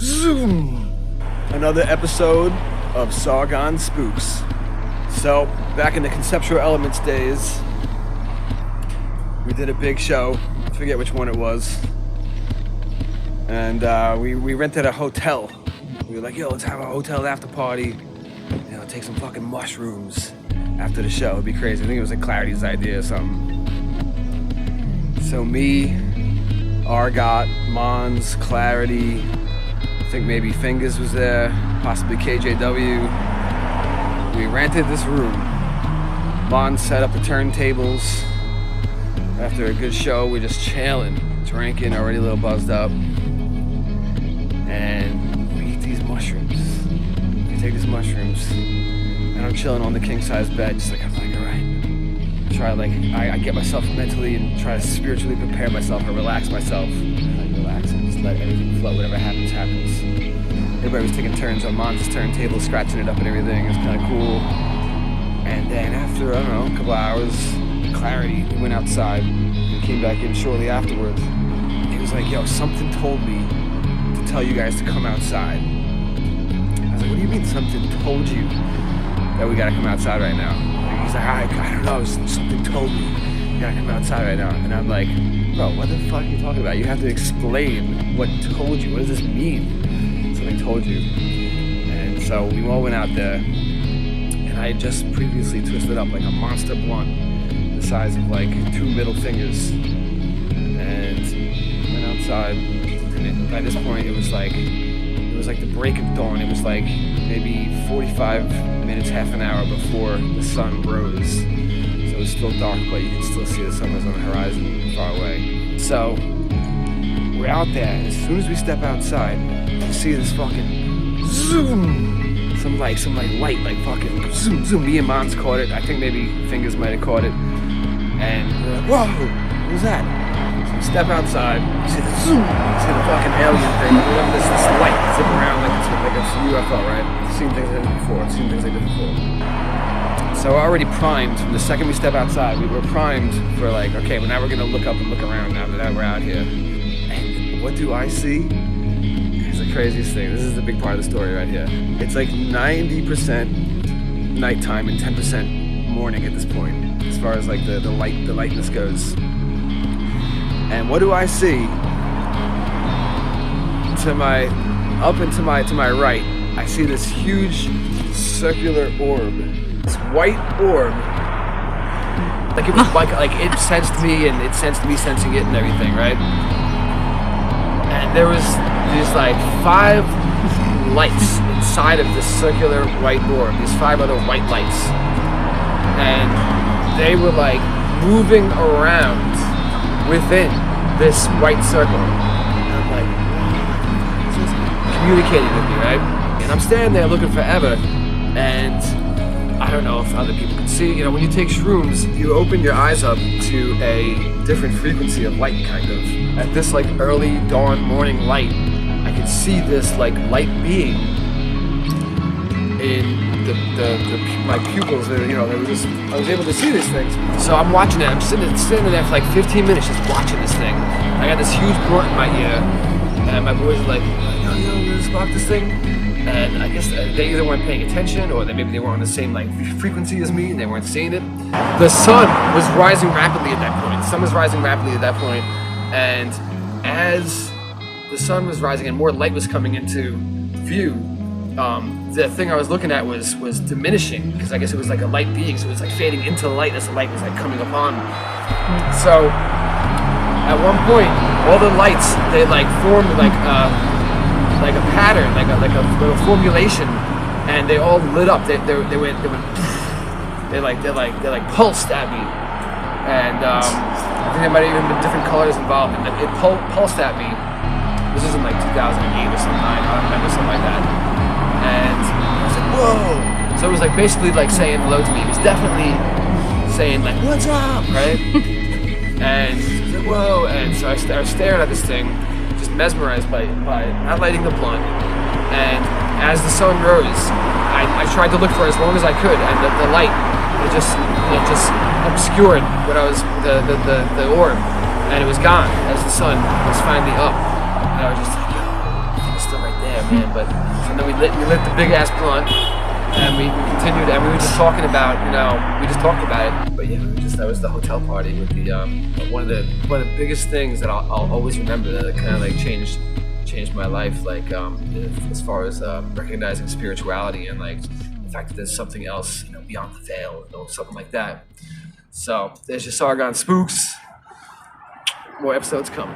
Zoom! Another episode of Sargon Spooks. So, back in the Conceptual Elements days, we did a big show. I forget which one it was. And we rented a hotel. We were like, yo, let's have a hotel after party. You know, take some fucking mushrooms after the show. It'd be crazy. I think it was like Clarity's idea or something. So me, Argot, Mons, Clarity, I think maybe Fingers was there, possibly KJW. We rented this room. Mons set up the turntables. After a good show, we're just chilling, drinking, already a little buzzed up. And we eat these mushrooms. We take these mushrooms, and I'm chilling on the king-size bed, just like, I'm like, all right. I get myself mentally and try to spiritually prepare myself. I relax myself. I relax and just let everything flow. Whatever happens, happens. Everybody was taking turns on Mons' turntable, scratching it up and everything. It was kind of cool. And then after, I don't know, a couple hours, Clarity, we went outside. We came back in shortly afterwards. He was like, yo, something told me to tell you guys to come outside. I was like, what do you mean something told you that we gotta come outside right now? He's like, I don't know, something told me you gotta come outside right now. And I'm like, bro, what the fuck are you talking about? You have to explain what told you. What does this mean? Something told you. And so we all went out there, and I had just previously twisted up like a monster blunt the size of like 2 middle fingers. And went outside, and by this point it was like the break of dawn. It was like maybe 45 minutes, half an hour before the sun rose. So it was still dark, but you can still see the sun was on the horizon far away. So we're out there, and as soon as we step outside, you see this fucking zoom, some light, like fucking zoom, zoom. Me and Mons caught it. I think maybe Fingers might have caught it. And we're like, whoa, what was that? So we step outside, you see the zoom, you see the fucking alien thing, whatever this light zip around like a UFO, right? I've seen things like this before. So we're already primed from the second we step outside. We were primed for like, okay, well now we're gonna look up and look around now that we're out here. And what do I see? It's the craziest thing. This is the big part of the story right here. It's like 90% nighttime and 10% morning at this point, as far as like the lightness goes. And what do I see? Up and to my right, I see this huge circular orb. This white orb. Like it was like it sensed me, and it sensed me sensing it and everything, right? And there was these like 5 lights inside of this circular white orb. These 5 other white lights. And they were like moving around within this white circle. And I'm like, communicating with me, right? And I'm standing there looking forever, and I don't know if other people can see. You know, when you take shrooms, you open your eyes up to a different frequency of light, kind of. At this like early dawn morning light, I could see this like light being in my pupils. You know, I was able to see these things. So I'm watching it. I'm sitting there for like 15 minutes just watching this thing. I got this huge blunt in my ear, and my boys are like, yo, let's spark this thing. And I guess they either weren't paying attention, or maybe they weren't on the same like frequency as me, and they weren't seeing it. The sun was rising rapidly at that point. And as the sun was rising and more light was coming into view, the thing I was looking at was diminishing, because I guess it was like a light being, so it was like fading into the light as the light was like coming upon me. So at one point, all the lights, they like formed like a pattern, like a little formulation, and they all lit up. They pulsed at me, and I think there might have even been different colors involved, and it pulsed at me. This was in like 2008 or something. I remember something like that. And I was like, whoa! So it was like basically like saying hello to me. It was definitely saying like, what's up, right? And I was like, whoa! And so I was staring at this thing, just mesmerized by not lighting the blunt. And as the sun rose, I tried to look for as long as I could, and the light it just obscured what I was the orb, and it was gone as the sun was finally up. And I was just like, yo, I think it's still right there. But so then we lit the big ass blunt, and we continued, and we were just talking about, we just talked about it. But yeah, that was the hotel party with the one of the biggest things that I'll always remember that kind of like changed my life, like as far as recognizing spirituality and like the fact that there's something else, beyond the veil, or something like that. So there's your Sargon Spooks. More episodes coming.